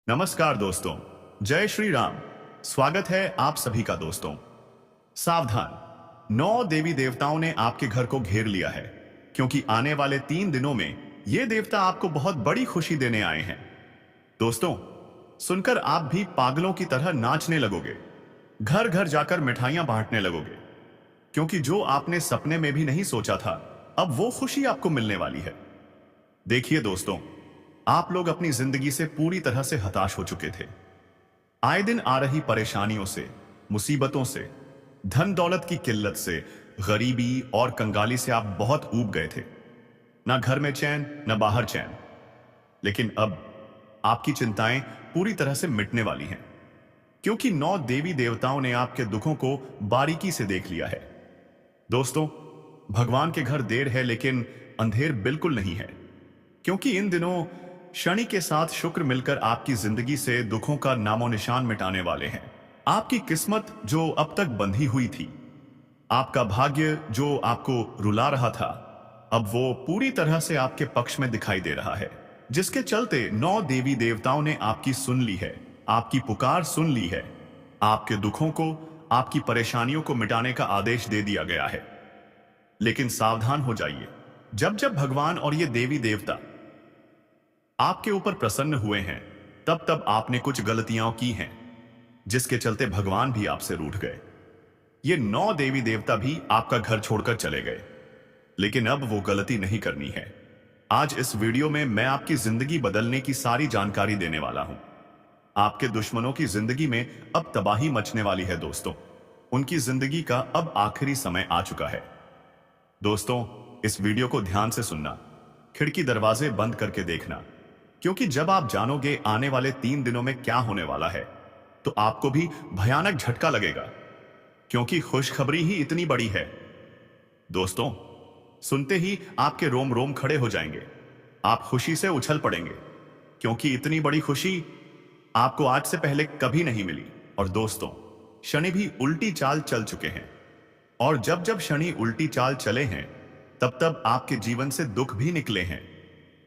नमस्कार दोस्तों। जय श्री राम। स्वागत है आप सभी का दोस्तों। सावधान, 9 देवी देवताओं ने आपके घर को घेर लिया है, क्योंकि आने वाले 3 दिनों में ये देवता आपको बहुत बड़ी खुशी देने आए हैं। दोस्तों, सुनकर आप भी पागलों की तरह नाचने लगोगे, घर घर जाकर मिठाइयां बांटने लगोगे, क्योंकि जो आपने सपने में भी नहीं सोचा था, अब वो खुशी आपको मिलने वाली है। देखिए दोस्तों, आप लोग अपनी जिंदगी से पूरी तरह से हताश हो चुके थे। आए दिन आ रही परेशानियों से, मुसीबतों से, धन दौलत की किल्लत से, गरीबी और कंगाली से आप बहुत ऊब गए थे। ना घर में चैन, ना बाहर चैन। लेकिन अब आपकी चिंताएं पूरी तरह से मिटने वाली हैं, क्योंकि 9 देवी देवताओं ने आपके दुखों को बारीकी से देख लिया है। दोस्तों, भगवान के घर देर है, लेकिन अंधेर बिल्कुल नहीं है, क्योंकि इन दिनों शनि के साथ शुक्र मिलकर आपकी जिंदगी से दुखों का नामो निशान मिटाने वाले हैं। आपकी किस्मत जो अब तक बंधी हुई थी, आपका भाग्य जो आपको रुला रहा था, अब वो पूरी तरह से आपके पक्ष में दिखाई दे रहा है, जिसके चलते 9 देवी देवताओं ने आपकी सुन ली है, आपकी पुकार सुन ली है। आपके दुखों को, आपकी परेशानियों को मिटाने का आदेश दे दिया गया है। लेकिन सावधान हो जाइए, जब जब भगवान और ये देवी देवता आपके ऊपर प्रसन्न हुए हैं, तब तब आपने कुछ गलतियां की हैं, जिसके चलते भगवान भी आपसे रूठ गए। ये 9 देवी देवता भी आपका घर छोड़कर चले गए, लेकिन अब वो गलती नहीं करनी है। आज इस वीडियो में मैं आपकी जिंदगी बदलने की सारी जानकारी देने वाला हूं। आपके दुश्मनों की जिंदगी में अब तबाही मचने वाली है दोस्तों। उनकी जिंदगी का अब आखिरी समय आ चुका है। दोस्तों, इस वीडियो को ध्यान से सुनना, खिड़की दरवाजे बंद करके देखना, क्योंकि जब आप जानोगे आने वाले 3 दिनों में क्या होने वाला है, तो आपको भी भयानक झटका लगेगा, क्योंकि खुशखबरी ही इतनी बड़ी है। दोस्तों, सुनते ही आपके रोम रोम खड़े हो जाएंगे। आप खुशी से उछल पड़ेंगे, क्योंकि इतनी बड़ी खुशी आपको आज से पहले कभी नहीं मिली। और दोस्तों, शनि भी उल्टी चाल चल चुके हैं, और जब जब शनि उल्टी चाल चले हैं, तब तब आपके जीवन से दुख भी निकले हैं।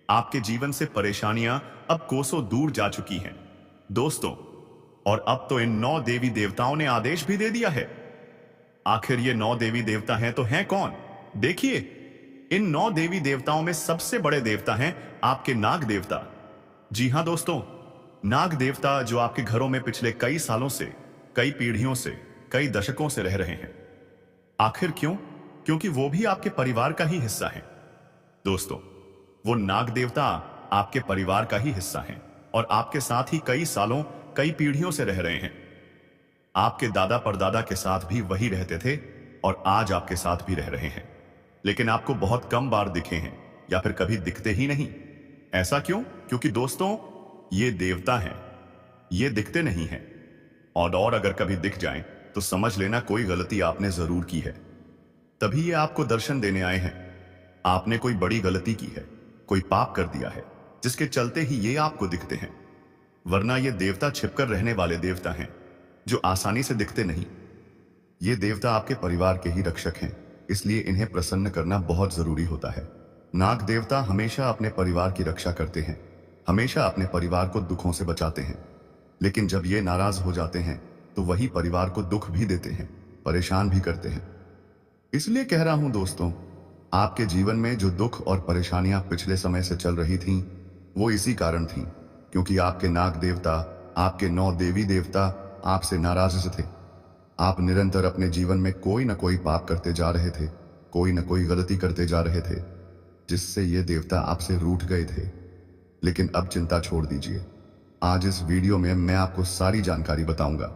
आपके जीवन से परेशानियां अब कोसों दूर जा चुकी हैं दोस्तों। और अब तो इन 9 देवी देवताओं ने आदेश भी दे दिया है। आखिर ये 9 देवी देवता हैं तो हैं कौन? देखिए, इन 9 देवी देवताओं में सबसे बड़े देवता हैं आपके नाग देवता। जी हां दोस्तों, नाग देवता जो आपके घरों में पिछले कई सालों से, कई पीढ़ियों से, कई दशकों से रह रहे हैं। आखिर क्यों? क्योंकि वो भी आपके परिवार का ही हिस्सा है। दोस्तों, वो नाग देवता आपके परिवार का ही हिस्सा हैं, और आपके साथ ही कई सालों, कई पीढ़ियों से रह रहे हैं। आपके दादा परदादा के साथ भी वही रहते थे, और आज आपके साथ भी रह रहे हैं, लेकिन आपको बहुत कम बार दिखे हैं, या फिर कभी दिखते ही नहीं। ऐसा क्यों? क्योंकि दोस्तों, ये देवता हैं, ये दिखते नहीं हैं, और अगर कभी दिख जाएं, तो समझ लेना कोई गलती आपने जरूर की है, तभी ये आपको दर्शन देने आए हैं। आपने कोई बड़ी गलती की है, कोई पाप कर दिया है, जिसके चलते ही ये आपको दिखते हैं। वरना ये देवता छिपकर रहने वाले देवता हैं, जो आसानी से दिखते नहीं। ये देवता आपके परिवार के ही रक्षक हैं, इसलिए इन्हें प्रसन्न करना बहुत जरूरी होता है। नाग देवता हमेशा अपने परिवार की रक्षा करते हैं, हमेशा अपने परिवार को दुखों से बचाते हैं। लेकिन जब ये नाराज हो जाते हैं, तो वही परिवार को दुख भी देते हैं, परेशान भी करते हैं। इसलिए कह रहा हूं दोस्तों, आपके जीवन में जो दुख और परेशानियां पिछले समय से चल रही थीं, वो इसी कारण थीं, क्योंकि आपके नाग देवता, आपके 9 देवी देवता आपसे नाराज थे। आप निरंतर अपने जीवन में कोई न कोई पाप करते जा रहे थे, कोई न कोई गलती करते जा रहे थे, जिससे ये देवता आपसे रूठ गए थे। लेकिन अब चिंता छोड़ दीजिए। आज इस वीडियो में मैं आपको सारी जानकारी बताऊंगा।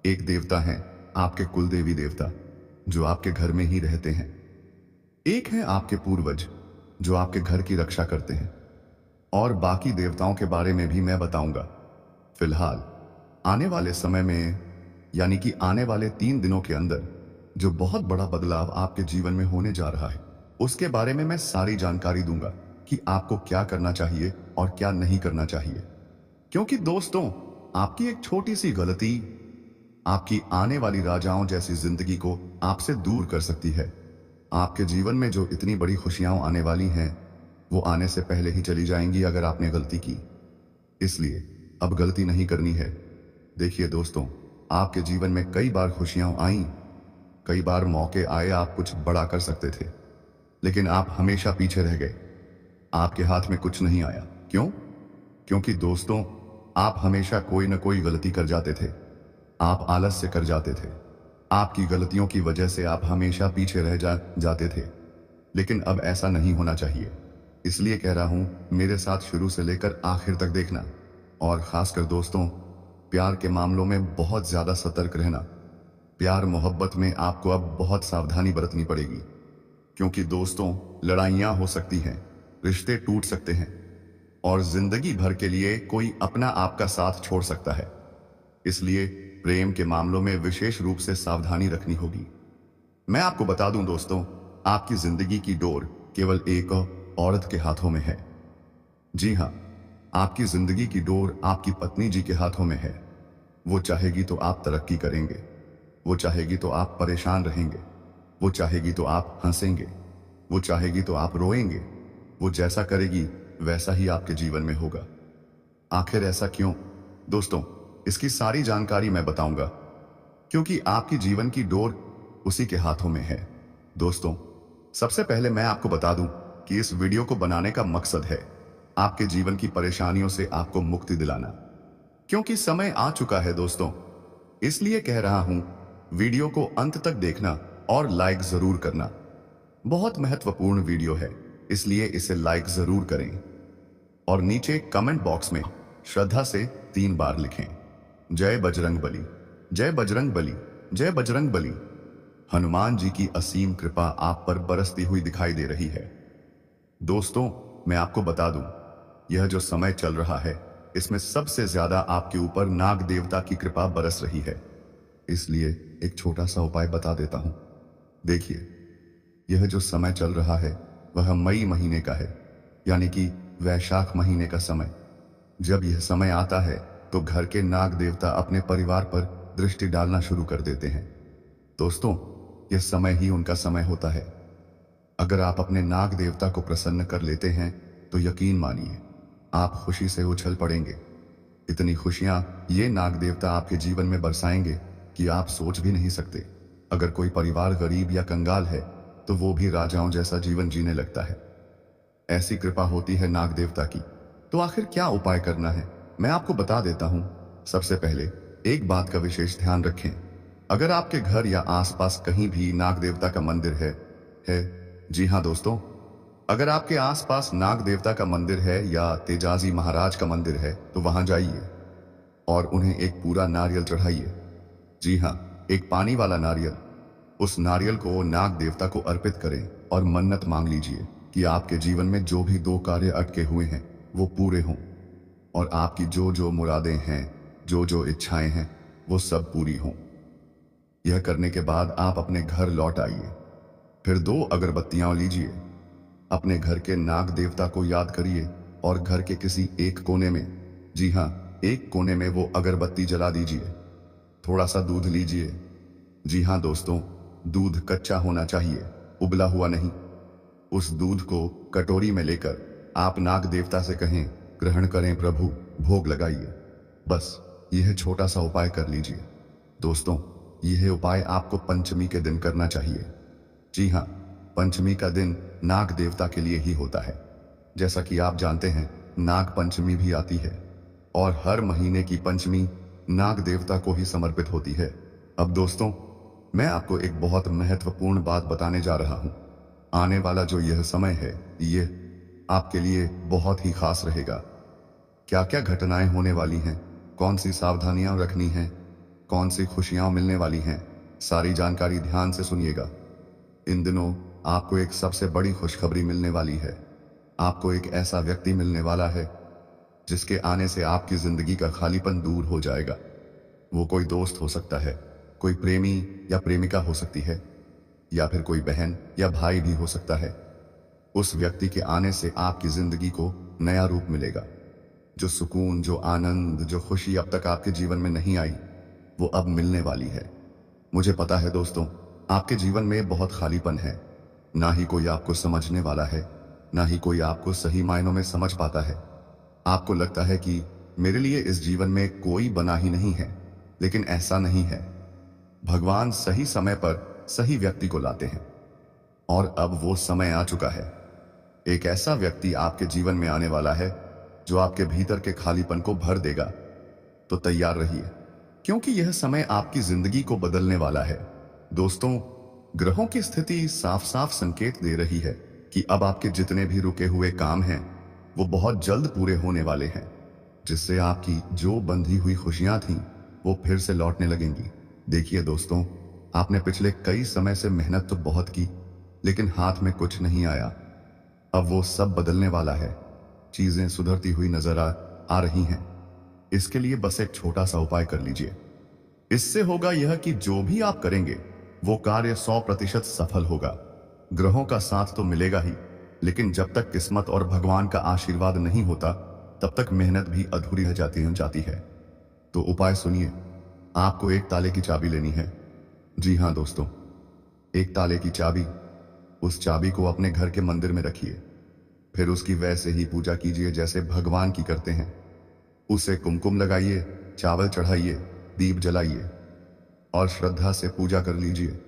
एक देवता है आपके कुल देवी देवता, जो आपके घर में ही रहते हैं। एक है आपके पूर्वज, जो आपके घर की रक्षा करते हैं, और बाकी देवताओं के बारे में भी मैं बताऊंगा। फिलहाल आने वाले समय में, यानी कि आने वाले 3 दिनों के अंदर, जो बहुत बड़ा बदलाव आपके जीवन में होने जा रहा है, उसके बारे में मैं सारी जानकारी दूंगा कि आपको क्या करना चाहिए और क्या नहीं करना चाहिए। क्योंकि दोस्तों, आपकी एक छोटी सी गलती आपकी आने वाली राजाओं जैसी जिंदगी को आपसे दूर कर सकती है। आपके जीवन में जो इतनी बड़ी खुशियां आने वाली हैं, वो आने से पहले ही चली जाएंगी अगर आपने गलती की। इसलिए अब गलती नहीं करनी है। देखिए दोस्तों, आपके जीवन में कई बार खुशियां आईं, कई बार मौके आए, आप कुछ बड़ा कर सकते थे, लेकिन आप हमेशा पीछे रह गए। आपके हाथ में कुछ नहीं आया। क्यों? क्योंकि दोस्तों, आप हमेशा कोई न कोई गलती कर जाते थे। आप आलस से कर जाते थे। आपकी गलतियों की वजह से आप हमेशा पीछे रह जाते थे। लेकिन अब ऐसा नहीं होना चाहिए। इसलिए कह रहा हूं, मेरे साथ शुरू से लेकर आखिर तक देखना। और खासकर दोस्तों, प्यार के मामलों में बहुत ज्यादा सतर्क रहना। प्यार मोहब्बत में आपको अब बहुत सावधानी बरतनी पड़ेगी, क्योंकि दोस्तों, लड़ाइयां हो सकती हैं, रिश्ते टूट सकते हैं और जिंदगी भर के लिए कोई अपना आपका साथ छोड़ सकता है। इसलिए प्रेम के मामलों में विशेष रूप से सावधानी रखनी होगी। मैं आपको बता दूं दोस्तों, आपकी जिंदगी की डोर केवल एक औरत के हाथों में है। जी हां, आपकी जिंदगी की डोर आपकी पत्नी जी के हाथों में है। वो चाहेगी तो आप तरक्की करेंगे, वो चाहेगी तो आप परेशान रहेंगे, वो चाहेगी तो आप हंसेंगे, वो चाहेगी तो आप रोएंगे। वो जैसा करेगी वैसा ही आपके जीवन में होगा। आखिर ऐसा क्यों? दोस्तों, इसकी सारी जानकारी मैं बताऊंगा, क्योंकि आपकी जीवन की डोर उसी के हाथों में है। दोस्तों, सबसे पहले मैं आपको बता दूं कि इस वीडियो को बनाने का मकसद है आपके जीवन की परेशानियों से आपको मुक्ति दिलाना, क्योंकि समय आ चुका है दोस्तों। इसलिए कह रहा हूं, वीडियो को अंत तक देखना और लाइक जरूर करना। बहुत महत्वपूर्ण वीडियो है, इसलिए इसे लाइक जरूर करें और नीचे कमेंट बॉक्स में श्रद्धा से 3 बार लिखें, जय बजरंग बली, जय बजरंग बली, जय बजरंग बली। हनुमान जी की असीम कृपा आप पर बरसती हुई दिखाई दे रही है। दोस्तों, मैं आपको बता दूं, यह जो समय चल रहा है, इसमें सबसे ज्यादा आपके ऊपर नाग देवता की कृपा बरस रही है। इसलिए एक छोटा सा उपाय बता देता हूं। देखिए, यह जो समय चल रहा है वह मई महीने का है, यानी कि वैशाख महीने का समय। जब यह समय आता है तो घर के नाग देवता अपने परिवार पर दृष्टि डालना शुरू कर देते हैं। दोस्तों, यह समय ही उनका समय होता है। अगर आप अपने नाग देवता को प्रसन्न कर लेते हैं तो यकीन मानिए, आप खुशी से उछल पड़ेंगे। इतनी खुशियां ये नाग देवता आपके जीवन में बरसाएंगे कि आप सोच भी नहीं सकते। अगर कोई परिवार गरीब या कंगाल है तो वो भी राजाओं जैसा जीवन जीने लगता है। ऐसी कृपा होती है नाग देवता की। तो आखिर क्या उपाय करना है, मैं आपको बता देता हूं। सबसे पहले एक बात का विशेष ध्यान रखें। अगर आपके घर या आसपास कहीं भी नाग देवता का मंदिर है, जी हां दोस्तों, अगर आपके आसपास नाग देवता का मंदिर है या तेजाजी महाराज का मंदिर है तो वहां जाइए और उन्हें एक पूरा नारियल चढ़ाइए। जी हां, एक पानी वाला नारियल। उस नारियल को नाग देवता को अर्पित करें और मन्नत मांग लीजिए कि आपके जीवन में जो भी 2 कार्य अटके हुए हैं वो पूरे हों और आपकी जो जो मुरादें हैं, जो जो इच्छाएं हैं, वो सब पूरी हों। यह करने के बाद आप अपने घर लौट आइए। फिर 2 अगरबत्तियां लीजिए, अपने घर के नाग देवता को याद करिए और घर के किसी एक कोने में, जी हां, एक कोने में वो अगरबत्ती जला दीजिए। थोड़ा सा दूध लीजिए। जी हां दोस्तों, दूध कच्चा होना चाहिए, उबला हुआ नहीं। उस दूध को कटोरी में लेकर आप नाग देवता से कहें, ग्रहण करें प्रभु, भोग लगाइए। बस यह छोटा सा उपाय कर लीजिए। दोस्तों, यह उपाय आपको पंचमी के दिन करना चाहिए। जी हां, पंचमी का दिन नाग देवता के लिए ही होता है। जैसा कि आप जानते हैं, नाग पंचमी भी आती है और हर महीने की पंचमी नाग देवता को ही समर्पित होती है। अब दोस्तों, मैं आपको एक बहुत महत्वपूर्ण बात बताने जा रहा हूं। आने वाला जो यह समय है, ये आपके लिए बहुत ही खास रहेगा। क्या क्या घटनाएं होने वाली हैं, कौन सी सावधानियां रखनी हैं, कौन सी खुशियां मिलने वाली हैं, सारी जानकारी ध्यान से सुनिएगा। इन दिनों आपको एक सबसे बड़ी खुशखबरी मिलने वाली है। आपको एक ऐसा व्यक्ति मिलने वाला है जिसके आने से आपकी जिंदगी का खालीपन दूर हो जाएगा। वो कोई दोस्त हो सकता है, कोई प्रेमी या प्रेमिका हो सकती है, या फिर कोई बहन या भाई भी हो सकता है। उस व्यक्ति के आने से आपकी जिंदगी को नया रूप मिलेगा। जो सुकून, जो आनंद, जो खुशी अब तक आपके जीवन में नहीं आई, वो अब मिलने वाली है। मुझे पता है दोस्तों, आपके जीवन में बहुत खालीपन है। ना ही कोई आपको समझने वाला है, ना ही कोई आपको सही मायनों में समझ पाता है। आपको लगता है कि मेरे लिए इस जीवन में कोई बना ही नहीं है, लेकिन ऐसा नहीं है। भगवान सही समय पर सही व्यक्ति को लाते हैं और अब वो समय आ चुका है। एक ऐसा व्यक्ति आपके जीवन में आने वाला है जो आपके भीतर के खालीपन को भर देगा। तो तैयार रहिए, क्योंकि यह समय आपकी जिंदगी को बदलने वाला है। दोस्तों, ग्रहों की स्थिति साफ साफ संकेत दे रही है कि अब आपके जितने भी रुके हुए काम हैं वो बहुत जल्द पूरे होने वाले हैं, जिससे आपकी जो बंधी हुई खुशियां थीं वो फिर से लौटने लगेंगी। देखिए दोस्तों, आपने पिछले कई समय से मेहनत तो बहुत की, लेकिन हाथ में कुछ नहीं आया। अब वो सब बदलने वाला है। चीजें सुधरती हुई नजर आ रही हैं। इसके लिए बस एक छोटा सा उपाय कर लीजिए। इससे होगा यह कि जो भी आप करेंगे वो कार्य 100% सफल होगा। ग्रहों का साथ तो मिलेगा ही, लेकिन जब तक किस्मत और भगवान का आशीर्वाद नहीं होता तब तक मेहनत भी अधूरी रह जाती है। तो उपाय सुनिए। आपको एक ताले की चाबी लेनी है। जी हाँ दोस्तों, एक ताले की चाबी। उस चाबी को अपने घर के मंदिर में रखिए। फिर उसकी वैसे ही पूजा कीजिए जैसे भगवान की करते हैं। उसे कुमकुम लगाइए, चावल चढ़ाइए, दीप जलाइए और श्रद्धा से पूजा कर लीजिए।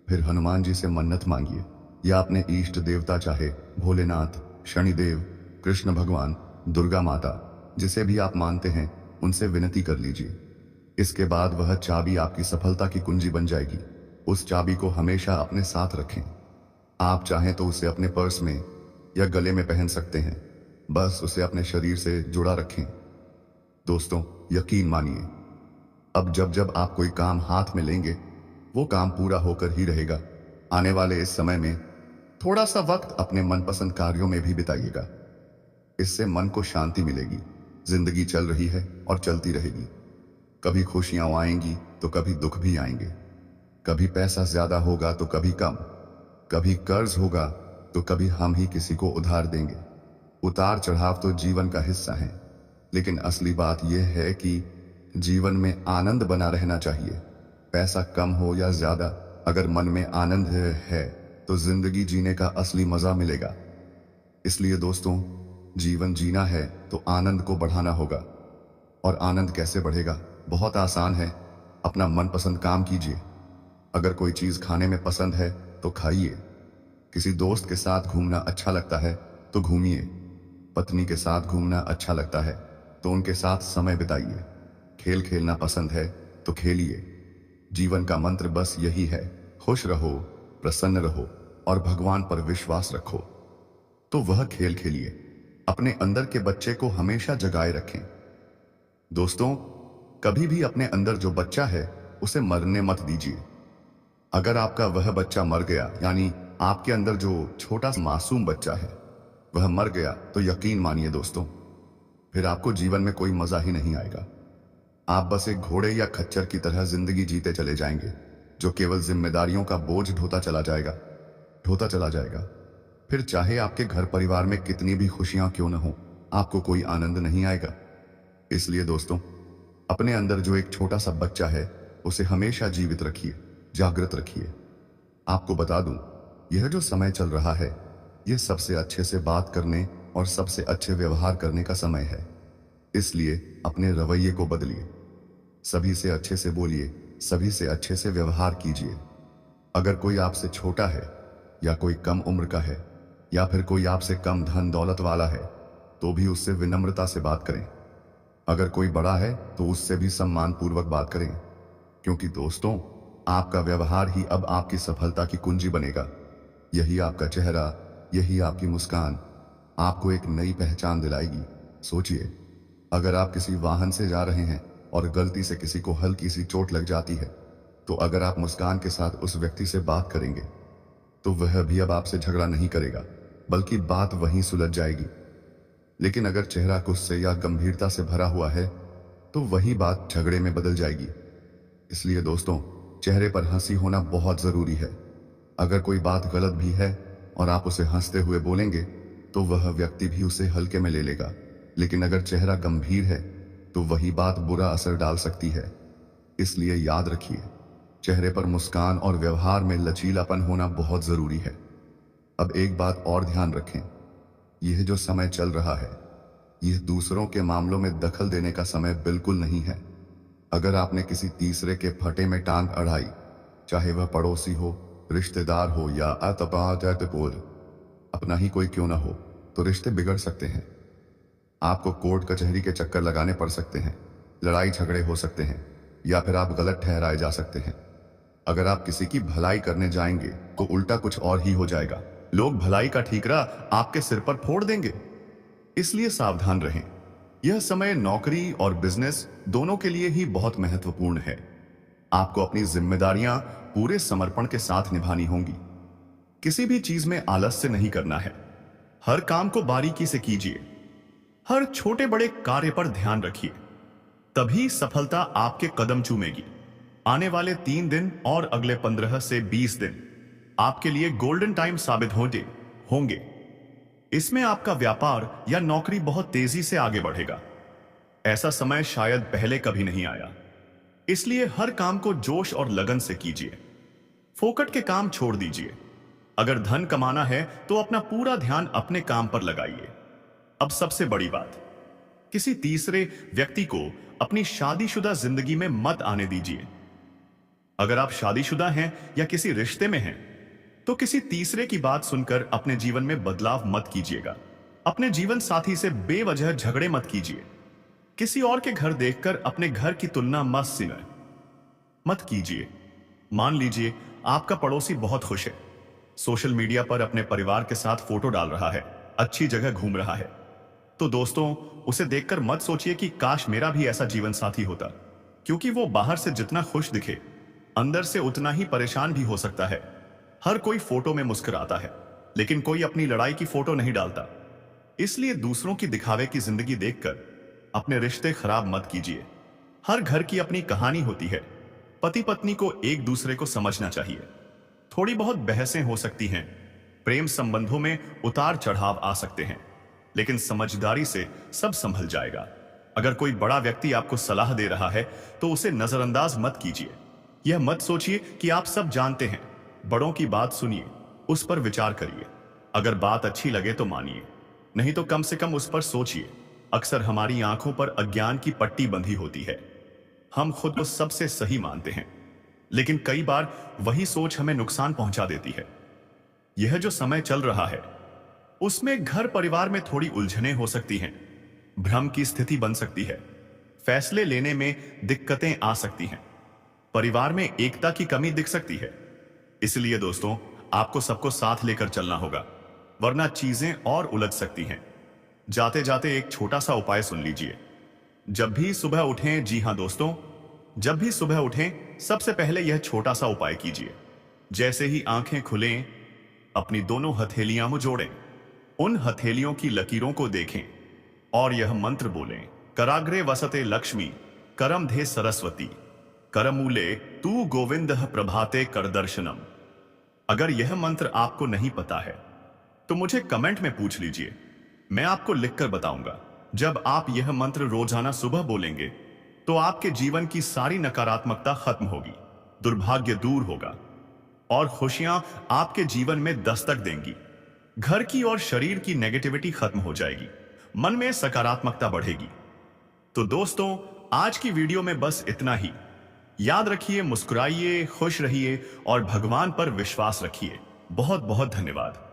फिर हनुमान जी से मन्नत मांगिए या अपने इष्ट देवता, चाहे भोलेनाथ, शनिदेव, कृष्ण भगवान, दुर्गा माता, जिसे भी आप मानते हैं, उनसे विनती कर लीजिए। इसके बाद वह चाबी आपकी सफलता की कुंजी बन जाएगी। उस चाबी को हमेशा अपने साथ रखें। आप चाहें तो उसे अपने पर्स में या गले में पहन सकते हैं। बस उसे अपने शरीर से जुड़ा रखें। दोस्तों, यकीन मानिए, अब जब जब आप कोई काम हाथ में लेंगे वो काम पूरा होकर ही रहेगा। आने वाले इस समय में थोड़ा सा वक्त अपने मनपसंद कार्यों में भी बिताइएगा। इससे मन को शांति मिलेगी। जिंदगी चल रही है और चलती रहेगी। कभी खुशियां आएंगी तो कभी दुख भी आएंगे। कभी पैसा ज्यादा होगा तो कभी कम। कभी कर्ज होगा तो कभी हम ही किसी को उधार देंगे। उतार चढ़ाव तो जीवन का हिस्सा है, लेकिन असली बात यह है कि जीवन में आनंद बना रहना चाहिए। पैसा कम हो या ज्यादा, अगर मन में आनंद है तो जिंदगी जीने का असली मजा मिलेगा। इसलिए दोस्तों, जीवन जीना है तो आनंद को बढ़ाना होगा। और आनंद कैसे बढ़ेगा? बहुत आसान है। अपना मनपसंद काम कीजिए। अगर कोई चीज खाने में पसंद है तो खाइए। किसी दोस्त के साथ घूमना अच्छा लगता है तो घूमिए। पत्नी के साथ घूमना अच्छा लगता है तो उनके साथ समय बिताइए। खेल खेलना पसंद है तो खेलिए। जीवन का मंत्र बस यही है, खुश रहो, प्रसन्न रहो और भगवान पर विश्वास रखो। तो वह खेल खेलिए। अपने अंदर के बच्चे को हमेशा जगाए रखें। दोस्तों, कभी भी अपने अंदर जो बच्चा है उसे मरने मत दीजिए। अगर आपका वह बच्चा मर गया, यानी आपके अंदर जो छोटा मासूम बच्चा है वह मर गया, तो यकीन मानिए दोस्तों, फिर आपको जीवन में कोई मजा ही नहीं आएगा। आप बस एक घोड़े या खच्चर की तरह जिंदगी जीते चले जाएंगे, जो केवल जिम्मेदारियों का बोझ ढोता चला जाएगा। फिर चाहे आपके घर परिवार में कितनी भी खुशियां क्यों न हो, आपको कोई आनंद नहीं आएगा। इसलिए दोस्तों, अपने अंदर जो एक छोटा सा बच्चा है उसे हमेशा जीवित रखिए, जागृत रखिए। आपको बता दूं, यह जो समय चल रहा है यह सबसे अच्छे से बात करने और सबसे अच्छे व्यवहार करने का समय है। इसलिए अपने रवैये को बदलिए। सभी से अच्छे से बोलिए, सभी से अच्छे से व्यवहार कीजिए। अगर कोई आपसे छोटा है या कोई कम उम्र का है या फिर कोई आपसे कम धन दौलत वाला है तो भी उससे विनम्रता से बात करें। अगर कोई बड़ा है तो उससे भी सम्मान पूर्वक बात करें, क्योंकि दोस्तों, आपका व्यवहार ही अब आपकी सफलता की कुंजी बनेगा। यही आपका चेहरा, यही आपकी मुस्कान आपको एक नई पहचान दिलाएगी। सोचिए, अगर आप किसी वाहन से जा रहे हैं और गलती से किसी को हल्की सी चोट लग जाती है, तो अगर आप मुस्कान के साथ उस व्यक्ति से बात करेंगे तो वह भी अब आपसे झगड़ा नहीं करेगा, बल्कि बात वहीं सुलझ जाएगी। लेकिन अगर चेहरा गुस्से या गंभीरता से भरा हुआ है तो वही बात झगड़े में बदल जाएगी। इसलिए दोस्तों, चेहरे पर हंसी होना बहुत जरूरी है। अगर कोई बात गलत भी है और आप उसे हंसते हुए बोलेंगे तो वह व्यक्ति भी उसे हल्के में ले लेगा। लेकिन अगर चेहरा गंभीर है तो वही बात बुरा असर डाल सकती है। इसलिए याद रखिए, चेहरे पर मुस्कान और व्यवहार में लचीलापन होना बहुत जरूरी है। अब एक बात और ध्यान रखें, यह जो समय चल रहा है यह दूसरों के मामलों में दखल देने का समय बिल्कुल नहीं है। अगर आपने किसी तीसरे के फटे में टांग अड़ाई, चाहे वह पड़ोसी हो, रिश्तेदार हो या अपना ही कोई क्यों ना हो, तो रिश्ते बिगड़ सकते हैं। आपको कोर्ट कचहरी के चक्कर लगाने पड़ सकते हैं, लड़ाई झगड़े हो सकते हैं, या फिर आप गलत ठहराए जा सकते हैं। अगर आप किसी की भलाई करने जाएंगे तो उल्टा कुछ और ही हो जाएगा। लोग भलाई का ठीकरा आपके सिर पर फोड़ देंगे, इसलिए सावधान रहें। यह समय नौकरी और बिजनेस दोनों के लिए ही बहुत महत्वपूर्ण है। आपको अपनी जिम्मेदारियां पूरे समर्पण के साथ निभानी होंगी। किसी भी चीज में आलस्य नहीं करना है। हर काम को बारीकी से कीजिए। हर छोटे बड़े कार्य पर ध्यान रखिए, तभी सफलता आपके कदम चूमेगी। आने वाले 3 दिन और अगले 15 से 20 दिन आपके लिए गोल्डन टाइम साबित होंगे। इसमें आपका व्यापार या नौकरी बहुत तेजी से आगे बढ़ेगा। ऐसा समय शायद पहले कभी नहीं आया, इसलिए हर काम को जोश और लगन से कीजिए। फोकट के काम छोड़ दीजिए। अगर धन कमाना है तो अपना पूरा ध्यान अपने काम पर लगाइए। अब सबसे बड़ी बात, किसी तीसरे व्यक्ति को अपनी शादीशुदा जिंदगी में मत आने दीजिए। अगर आप शादीशुदा हैं या किसी रिश्ते में हैं, तो किसी तीसरे की बात सुनकर अपने जीवन में बदलाव मत कीजिएगा। अपने जीवन साथी से बेवजह झगड़े मत कीजिए। किसी और के घर देखकर अपने घर की तुलना मत कीजिए। मान लीजिए आपका पड़ोसी बहुत खुश है, सोशल मीडिया पर अपने परिवार के साथ फोटो डाल रहा है, अच्छी जगह घूम रहा है, तो दोस्तों उसे देखकर मत सोचिए कि काश मेरा भी ऐसा जीवन साथी होता, क्योंकि वो बाहर से जितना खुश दिखे, अंदर से उतना ही परेशान भी हो सकता है। हर कोई फोटो में मुस्कुराता है, लेकिन कोई अपनी लड़ाई की फोटो नहीं डालता। इसलिए दूसरों की दिखावे की जिंदगी देखकर अपने रिश्ते खराब मत कीजिए। हर घर की अपनी कहानी होती है। पति पत्नी को एक दूसरे को समझना चाहिए। थोड़ी बहुत बहसें हो सकती हैं, प्रेम संबंधों में उतार चढ़ाव आ सकते हैं, लेकिन समझदारी से सब संभल जाएगा। अगर कोई बड़ा व्यक्ति आपको सलाह दे रहा है तो उसे नजरअंदाज मत कीजिए। यह मत सोचिए कि आप सब जानते हैं। बड़ों की बात सुनिए, उस पर विचार करिए। अगर बात अच्छी लगे तो मानिए, नहीं तो कम से कम उस पर सोचिए। अक्सर हमारी आंखों पर अज्ञान की पट्टी बंधी होती है। हम खुद को सबसे सही मानते हैं, लेकिन कई बार वही सोच हमें नुकसान पहुंचा देती है। यह जो समय चल रहा है, उसमें घर परिवार में थोड़ी उलझनें हो सकती हैं, भ्रम की स्थिति बन सकती है, फैसले लेने में दिक्कतें आ सकती हैं, परिवार में एकता की कमी दिख सकती है। इसलिए दोस्तों, आपको सबको साथ लेकर चलना होगा, वरना चीजें और उलझ सकती हैं। जाते जाते एक छोटा सा उपाय सुन लीजिए। जब भी सुबह उठें, जी हां दोस्तों, जब भी सुबह उठें, सबसे पहले यह छोटा सा उपाय कीजिए। जैसे ही आंखें खुलें, अपनी दोनों हथेलियां जोड़ें, उन हथेलियों की लकीरों को देखें और यह मंत्र बोलें, कराग्रे वसते लक्ष्मी, करमधे सरस्वती, करमूले तू गोविंदः प्रभाते कर दर्शनम। अगर यह मंत्र आपको नहीं पता है तो मुझे कमेंट में पूछ लीजिए, मैं आपको लिखकर बताऊंगा। जब आप यह मंत्र रोजाना सुबह बोलेंगे तो आपके जीवन की सारी नकारात्मकता खत्म होगी, दुर्भाग्य दूर होगा और खुशियां आपके जीवन में दस्तक देंगी। घर की और शरीर की नेगेटिविटी खत्म हो जाएगी, मन में सकारात्मकता बढ़ेगी। तो दोस्तों, आज की वीडियो में बस इतना ही। याद रखिए, मुस्कुराइए, खुश रहिए और भगवान पर विश्वास रखिए। बहुत बहुत धन्यवाद।